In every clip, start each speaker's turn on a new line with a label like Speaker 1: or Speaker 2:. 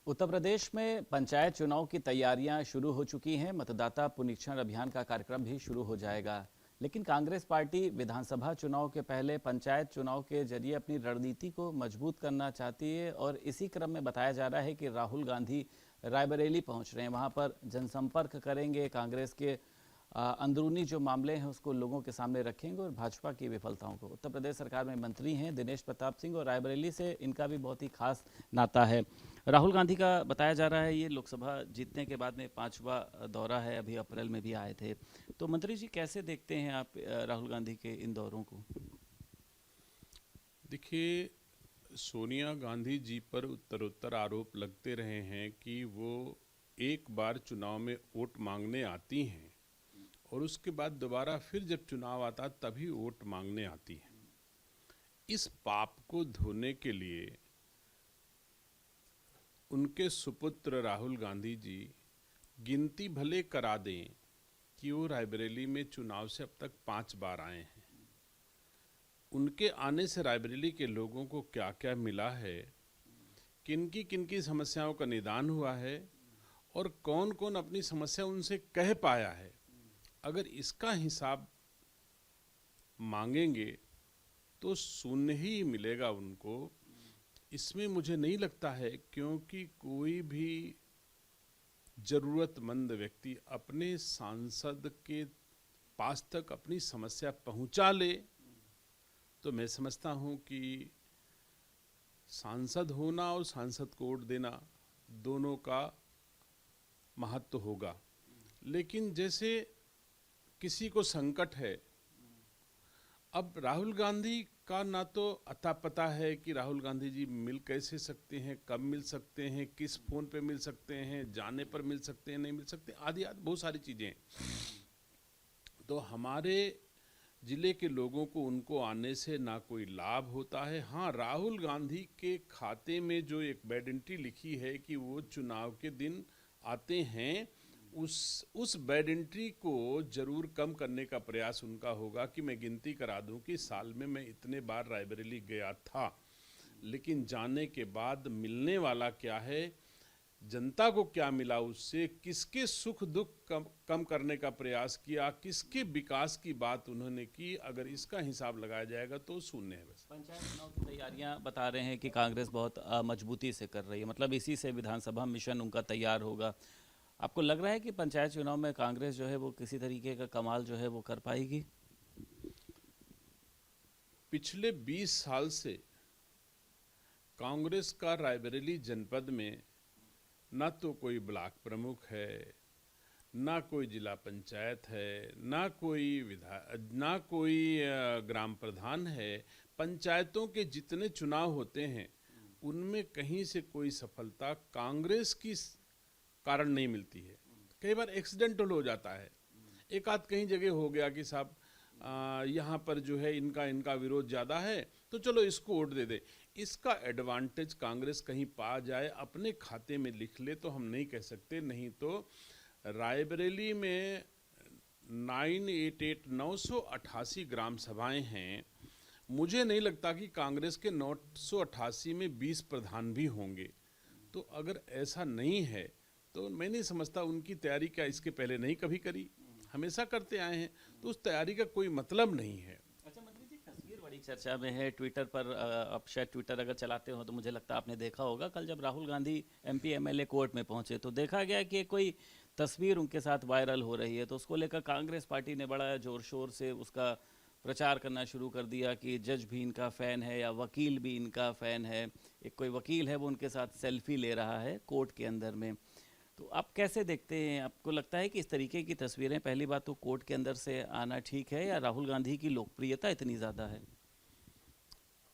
Speaker 1: उत्तर प्रदेश में पंचायत चुनाव की तैयारियां शुरू हो चुकी हैं। मतदाता पुनरीक्षण अभियान का कार्यक्रम भी शुरू हो जाएगा। लेकिन कांग्रेस पार्टी विधानसभा चुनाव के पहले पंचायत चुनाव के जरिए अपनी रणनीति को मजबूत करना चाहती है और इसी क्रम में बताया जा रहा है कि राहुल गांधी रायबरेली पहुंच रहे हैं। वहां पर जनसंपर्क करेंगे, कांग्रेस के अंदरूनी जो मामले हैं उसको लोगों के सामने रखेंगे और भाजपा की विफलताओं को। उत्तर प्रदेश सरकार में मंत्री हैं दिनेश प्रताप सिंह और रायबरेली से इनका भी बहुत ही खास नाता है। राहुल गांधी का बताया जा रहा है ये लोकसभा जीतने के बाद में 5वां दौरा है, अभी अप्रैल में भी आए थे। तो मंत्री जी कैसे देखते हैं आप राहुल गांधी के इन दौरों को?
Speaker 2: देखिए, सोनिया गांधी जी पर उत्तरोत्तर आरोप लगते रहे हैं कि वो एक बार चुनाव में वोट मांगने आती हैं और उसके बाद दोबारा फिर जब चुनाव आता तभी वोट मांगने आती हैं। इस पाप को धोने के लिए उनके सुपुत्र राहुल गांधी जी गिनती भले करा दें कि वो रायबरेली में चुनाव से अब तक 5 बार आए हैं। उनके आने से रायबरेली के लोगों को क्या क्या मिला है, किनकी किनकी समस्याओं का निदान हुआ है और कौन कौन अपनी समस्या उनसे कह पाया है, अगर इसका हिसाब मांगेंगे तो शून्य ही मिलेगा उनको। इसमें मुझे नहीं लगता है, क्योंकि कोई भी जरूरतमंद व्यक्ति अपने सांसद के पास तक अपनी समस्या पहुंचा ले तो मैं समझता हूं कि सांसद होना और सांसद को वोट देना दोनों का महत्व होगा। लेकिन जैसे किसी को संकट है, अब राहुल गांधी का ना तो अता पता है कि राहुल गांधी जी मिल कैसे सकते हैं, कब मिल सकते हैं, किस फोन पे मिल सकते हैं, जाने पर मिल सकते हैं, नहीं मिल सकते, आदि आदि बहुत सारी चीजें हैं। तो हमारे जिले के लोगों को उनको आने से ना कोई लाभ होता है। हाँ, राहुल गांधी के खाते में जो एक बैड एंट्री लिखी है कि वो चुनाव के दिन आते हैं, उस बैड एंट्री को जरूर कम करने का प्रयास उनका होगा कि मैं गिनती करा दूं कि साल में मैं इतने बार रायबरेली गया था, लेकिन जाने के बाद मिलने वाला क्या है, जनता को क्या मिला, उससे किसके सुख दुख कम करने का प्रयास किया, किसके विकास की बात उन्होंने की, अगर इसका हिसाब लगाया जाएगा तो शून्य है। बस
Speaker 1: पंचायत चुनाव की तैयारियां बता रहे हैं कि कांग्रेस बहुत मजबूती से कर रही है, मतलब इसी से विधानसभा मिशन उनका तैयार होगा। आपको लग रहा है कि पंचायत चुनाव में कांग्रेस जो है वो किसी तरीके का कमाल जो है वो कर पाएगी?
Speaker 2: पिछले 20 साल से कांग्रेस का रायबरेली जनपद में ना तो कोई ब्लॉक प्रमुख है, ना कोई जिला पंचायत है, ना कोई ग्राम प्रधान है। पंचायतों के जितने चुनाव होते हैं उनमें कहीं से कोई सफलता कांग्रेस की कारण नहीं मिलती है। कई बार एक्सीडेंटल हो जाता है, एक आध कहीं जगह हो गया कि साहब यहाँ पर जो है इनका विरोध ज़्यादा है तो चलो इसको वोट दे दे। इसका एडवांटेज कांग्रेस कहीं पा जाए, अपने खाते में लिख ले तो हम नहीं कह सकते। नहीं तो रायबरेली में 988 ग्राम सभाएं हैं। मुझे नहीं लगता कि कांग्रेस के 988 में 20 प्रधान भी होंगे। तो अगर ऐसा नहीं है तो मैं नहीं समझता उनकी तैयारी क्या इसके पहले नहीं कभी करी, हमेशा करते आए हैं, तो उस तैयारी का कोई मतलब नहीं है।
Speaker 1: अच्छा मंत्री जी, तस्वीर बड़ी चर्चा में है ट्विटर पर। आप शायद ट्विटर अगर चलाते हो तो मुझे लगता है आपने देखा होगा, कल जब Rahul Gandhi MP MLA court में पहुंचे तो देखा गया कि कोई तस्वीर उनके साथ वायरल हो रही है, तो उसको लेकर कांग्रेस पार्टी ने बड़ा जोर शोर से उसका प्रचार करना शुरू कर दिया कि जज भी इनका फ़ैन है या वकील भी इनका फ़ैन है। एक कोई वकील है वो उनके साथ सेल्फी ले रहा है कोर्ट के अंदर में। तो आप कैसे देखते हैं? आपको लगता है कि इस तरीके की तस्वीरें पहली बात तो कोर्ट के अंदर से आना ठीक है, या राहुल गांधी की लोकप्रियता इतनी ज़्यादा है?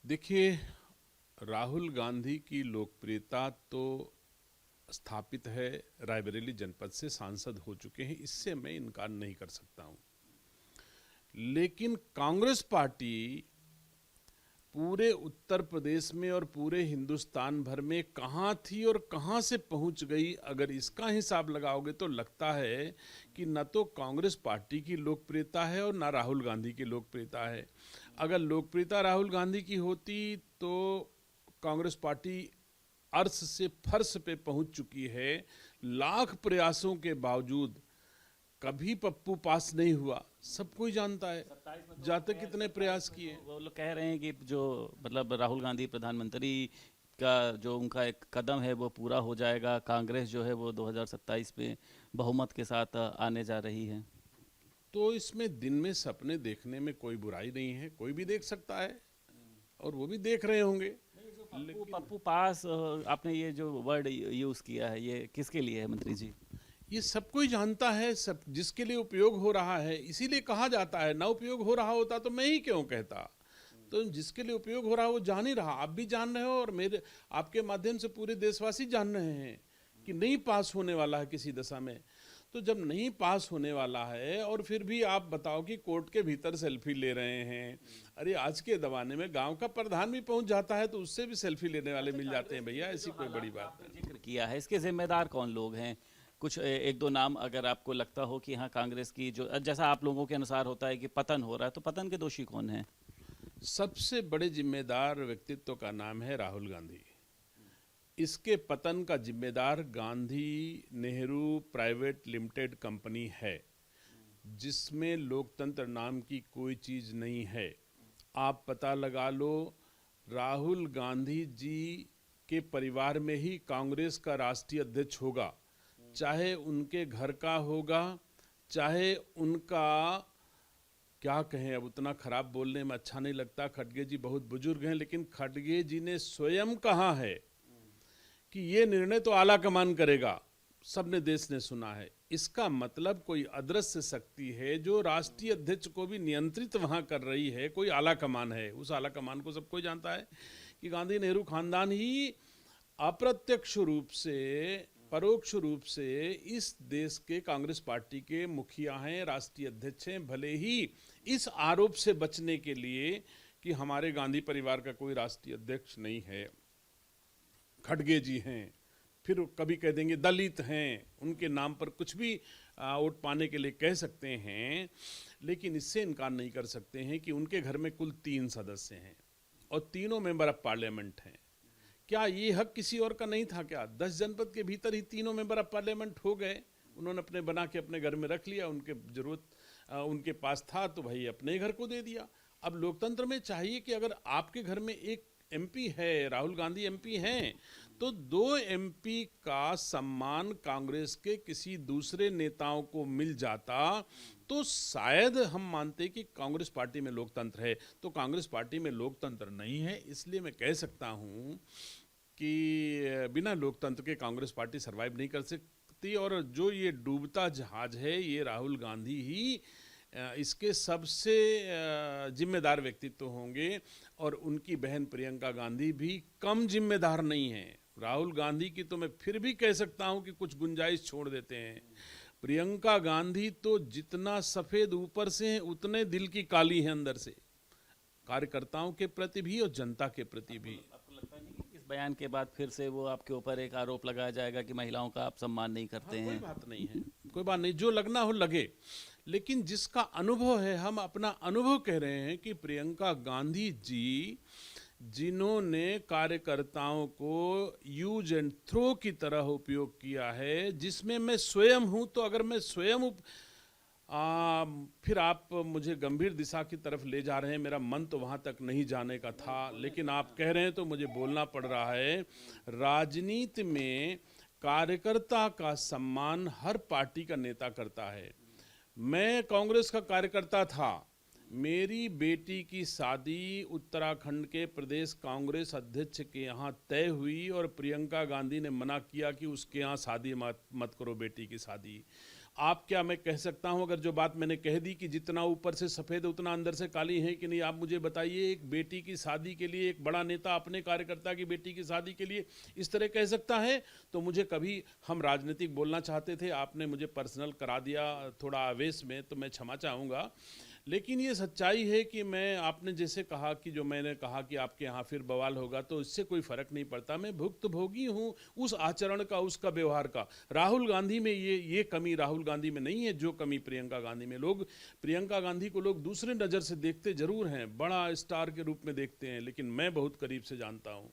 Speaker 2: देखिए, राहुल गांधी की लोकप्रियता तो स्थापित है, रायबरेली जनपद से सांसद हो चुके हैं, इससे मैं इनकार नहीं कर सकता हूं। लेकिन कांग्रेस पार्टी पूरे उत्तर प्रदेश में और पूरे हिंदुस्तान भर में कहां थी और कहां से पहुंच गई, अगर इसका हिसाब लगाओगे तो लगता है कि न तो कांग्रेस पार्टी की लोकप्रियता है और न राहुल गांधी की लोकप्रियता है। अगर लोकप्रियता राहुल गांधी की होती तो कांग्रेस पार्टी अर्श से फर्श पे पहुंच चुकी है। लाख प्रयासों के बावजूद कभी पप्पू पास नहीं हुआ, सब कोई जानता है। जाते कितने प्रयास किए।
Speaker 1: वो लोग कह रहे हैं कि जो मतलब राहुल गांधी प्रधानमंत्री का जो उनका एक कदम है वो पूरा हो जाएगा, कांग्रेस जो है वो 2027 में बहुमत के साथ आने जा रही है।
Speaker 2: तो इसमें दिन में सपने देखने में कोई बुराई नहीं है, कोई भी देख सकता है और वो भी देख रहे होंगे।
Speaker 1: पप्पू पास आपने ये जो वर्ड यूज किया है ये किसके लिए है मंत्री जी?
Speaker 2: ये सब कोई जानता है, सब जिसके लिए उपयोग हो रहा है इसीलिए कहा जाता है। ना उपयोग हो रहा होता तो मैं ही क्यों कहता। तो जिसके लिए उपयोग हो रहा है वो जान ही रहा, आप भी जान रहे हो और मेरे आपके माध्यम से पूरे देशवासी जान रहे हैं कि नहीं पास होने वाला है किसी दशा में। तो जब नहीं पास होने वाला है और फिर भी आप बताओ कि कोर्ट के भीतर सेल्फी ले रहे हैं। अरे आज के जमाने में गांव का प्रधान भी पहुंच जाता है तो उससे भी सेल्फी लेने वाले मिल जाते हैं भैया, ऐसी कोई बड़ी बात नहीं।
Speaker 1: जिक्र किया है, इसके जिम्मेदार कौन लोग हैं? कुछ एक दो नाम अगर आपको लगता हो कि हाँ कांग्रेस की जो जैसा आप लोगों के अनुसार होता है कि पतन हो रहा है, तो पतन के दोषी कौन हैं?
Speaker 2: सबसे बड़े जिम्मेदार व्यक्तित्व का नाम है राहुल गांधी। इसके पतन का जिम्मेदार Gandhi Nehru private limited company है, जिसमें लोकतंत्र नाम की कोई चीज नहीं है। आप पता लगा लो, राहुल गांधी जी के परिवार में ही कांग्रेस का राष्ट्रीय अध्यक्ष होगा, चाहे उनके घर का होगा, चाहे उनका क्या कहें, अब उतना खराब बोलने में अच्छा नहीं लगता। खड़गे जी बहुत बुजुर्ग हैं, लेकिन खड़गे जी ने स्वयं कहा है कि ये निर्णय तो आला कमान करेगा, सबने देश ने सुना है। इसका मतलब कोई अदृश्य शक्ति है जो राष्ट्रीय अध्यक्ष को भी नियंत्रित वहां कर रही है, कोई आला कमान है। उस आला कमान को सब कोई जानता है कि गांधी नेहरू खानदान ही अप्रत्यक्ष रूप से परोक्ष रूप से इस देश के कांग्रेस पार्टी के मुखिया हैं, राष्ट्रीय अध्यक्ष हैं। भले ही इस आरोप से बचने के लिए कि हमारे गांधी परिवार का कोई राष्ट्रीय अध्यक्ष नहीं है, खड़गे जी हैं, फिर कभी कह देंगे दलित हैं, उनके नाम पर कुछ भी वोट पाने के लिए कह सकते हैं, लेकिन इससे इनकार नहीं कर सकते हैं कि उनके घर में कुल 3 सदस्य हैं और तीनों मेंबर ऑफ पार्लियामेंट हैं। क्या ये हक किसी और का नहीं था क्या? 10 जनपद के भीतर ही तीनों मेंबर ऑफ पार्लियामेंट हो गए, उन्होंने अपने बना के अपने घर में रख लिया। उनके जरूरत उनके पास था तो भाई अपने घर को दे दिया। अब लोकतंत्र में चाहिए कि अगर आपके घर में एक एमपी है, राहुल गांधी एमपी हैं, तो 2 एमपी का सम्मान कांग्रेस के किसी दूसरे नेताओं को मिल जाता तो शायद हम मानते कि कांग्रेस पार्टी में लोकतंत्र है। तो कांग्रेस पार्टी में लोकतंत्र नहीं है, इसलिए मैं कह सकता हूं कि बिना लोकतंत्र के कांग्रेस पार्टी सरवाइव नहीं कर सकती। और जो ये डूबता जहाज है, ये राहुल गांधी ही इसके सबसे जिम्मेदार व्यक्तित्व होंगे और उनकी बहन प्रियंका गांधी भी कम जिम्मेदार नहीं है। राहुल गांधी की तो मैं फिर भी कह सकता हूं कि कुछ गुंजाइश छोड़ देते हैं। प्रियंका गांधी तो जितना सफेद ऊपर से है उतने दिल की काली है अंदर से, कार्यकर्ताओं के प्रति भी और जनता के प्रति भी।
Speaker 1: आपको लगता नहीं कि इस बयान के बाद फिर से वो आपके ऊपर एक आरोप लगाया जाएगा कि महिलाओं का आप सम्मान नहीं करते हैं?
Speaker 2: कोई बात नहीं है, कोई बात नहीं, जो लगना हो लगे, लेकिन जिसका अनुभव है, हम अपना अनुभव कह रहे हैं कि प्रियंका गांधी जी जिन्होंने कार्यकर्ताओं को यूज एंड थ्रो की तरह उपयोग किया है, जिसमें मैं स्वयं हूं, तो अगर मैं स्वयं फिर आप मुझे गंभीर दिशा की तरफ ले जा रहे हैं, मेरा मन तो वहां तक नहीं जाने का था, लेकिन आप कह रहे हैं तो मुझे बोलना पड़ रहा है। राजनीति में कार्यकर्ता का सम्मान हर पार्टी का नेता करता है। मैं कांग्रेस का कार्यकर्ता था, मेरी बेटी की शादी उत्तराखंड के प्रदेश कांग्रेस अध्यक्ष के यहाँ तय हुई और प्रियंका गांधी ने मना किया कि उसके यहाँ शादी मत करो, बेटी की शादी। आप क्या मैं कह सकता हूं, अगर जो बात मैंने कह दी कि जितना ऊपर से सफ़ेद उतना अंदर से काली है कि नहीं, आप मुझे बताइए, एक बेटी की शादी के लिए एक बड़ा नेता अपने कार्यकर्ता की बेटी की शादी के लिए इस तरह कह सकता है? तो मुझे कभी, हम राजनीतिक बोलना चाहते थे, आपने मुझे पर्सनल करा दिया थोड़ा आवेश में, तो मैं क्षमा चाहूँगा। लेकिन ये सच्चाई है कि मैं, आपने जैसे कहा कि जो मैंने कहा कि आपके यहाँ फिर बवाल होगा, तो इससे कोई फर्क नहीं पड़ता। मैं भुक्तभोगी हूँ उस आचरण का, उसका व्यवहार का। राहुल गांधी में ये कमी राहुल गांधी में नहीं है जो कमी प्रियंका गांधी में। लोग प्रियंका गांधी को लोग दूसरे नज़र से देखते जरूर हैं, बड़ा स्टार के रूप में देखते हैं, लेकिन मैं बहुत करीब से जानता हूँ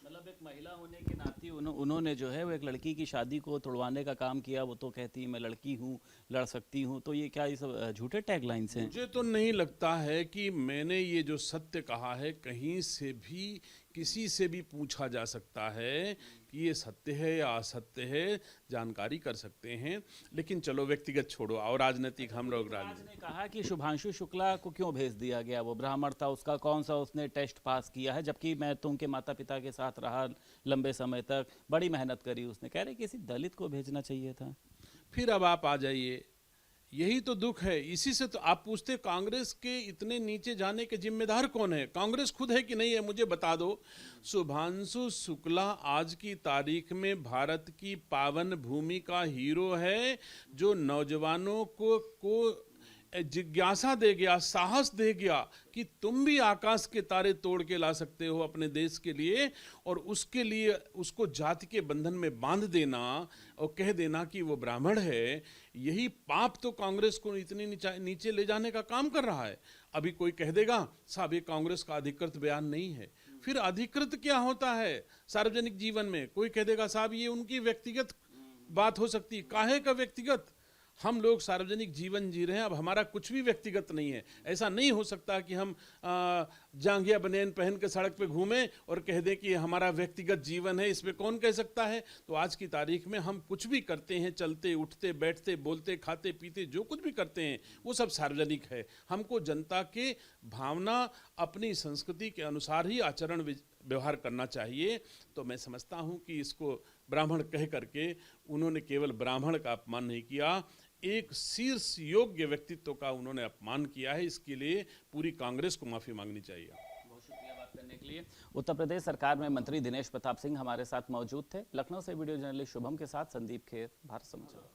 Speaker 1: मतलब एक महिला होने के नाते उन्होंने जो है वो एक लड़की की शादी को तोड़वाने का काम किया। वो तो कहती है मैं लड़की हूँ, लड़ सकती हूँ। तो ये क्या ये सब झूठे टैगलाइंस हैं?
Speaker 2: मुझे तो नहीं लगता है कि मैंने ये जो सत्य कहा है कहीं से भी किसी से भी पूछा जा सकता है कि ये सत्य है या असत्य है, जानकारी कर सकते हैं। लेकिन चलो व्यक्तिगत छोड़ो और राजनीतिक हम लोग
Speaker 1: राज ने कहा कि शुभांशु शुक्ला को क्यों भेज दिया गया, वो ब्राह्मण था, उसका कौन सा उसने टेस्ट पास किया है, जबकि मैं तो उनके माता पिता के साथ रहा लंबे समय तक, बड़ी मेहनत करी। उसने कह रहे किसी दलित को भेजना चाहिए था।
Speaker 2: फिर अब आप आ जाइए, यही तो दुख है। इसी से तो आप पूछते कांग्रेस के इतने नीचे जाने के जिम्मेदार कौन है? कांग्रेस खुद है कि नहीं है? मुझे बता दो। शुभांशु शुक्ला आज की तारीख में भारत की पावन भूमि का हीरो है, जो नौजवानों को जिज्ञासा दे गया, साहस दे गया कि तुम भी आकाश के तारे तोड़ के ला सकते हो अपने देश के लिए, और उसके लिए उसको जाति के बंधन में बांध देना और कह देना कि वो ब्राह्मण है, यही पाप तो कांग्रेस को इतनी नीचे ले जाने का काम कर रहा है। अभी कोई कह देगा साहब ये कांग्रेस का अधिकृत बयान नहीं है। फिर अधिकृत क्या होता है सार्वजनिक जीवन में? कोई कह देगा साहब ये उनकी व्यक्तिगत बात हो सकती है। काहे का व्यक्तिगत? हम लोग सार्वजनिक जीवन जी रहे हैं, अब हमारा कुछ भी व्यक्तिगत नहीं है। ऐसा नहीं हो सकता कि हम जांघिया बनियान पहन के सड़क पे घूमें और कह दें कि हमारा व्यक्तिगत जीवन है। इसमें कौन कह सकता है? तो आज की तारीख में हम कुछ भी करते हैं, चलते उठते बैठते बोलते खाते पीते जो कुछ भी करते हैं वो सब सार्वजनिक है। हमको जनता के भावना अपनी संस्कृति के अनुसार ही आचरण व्यवहार करना चाहिए। तो मैं समझता हूँ कि इसको ब्राह्मण कह करके उन्होंने केवल ब्राह्मण का अपमान नहीं किया, एक शीर्ष योग्य व्यक्तित्व का उन्होंने अपमान किया है। इसके लिए पूरी कांग्रेस को माफी मांगनी चाहिए।
Speaker 1: बहुत शुक्रिया बात करने के लिए। उत्तर प्रदेश सरकार में मंत्री दिनेश प्रताप सिंह हमारे साथ मौजूद थे। लखनऊ से वीडियो जर्नलिस्ट शुभम के साथ संदीप खेर, भारत समाचार।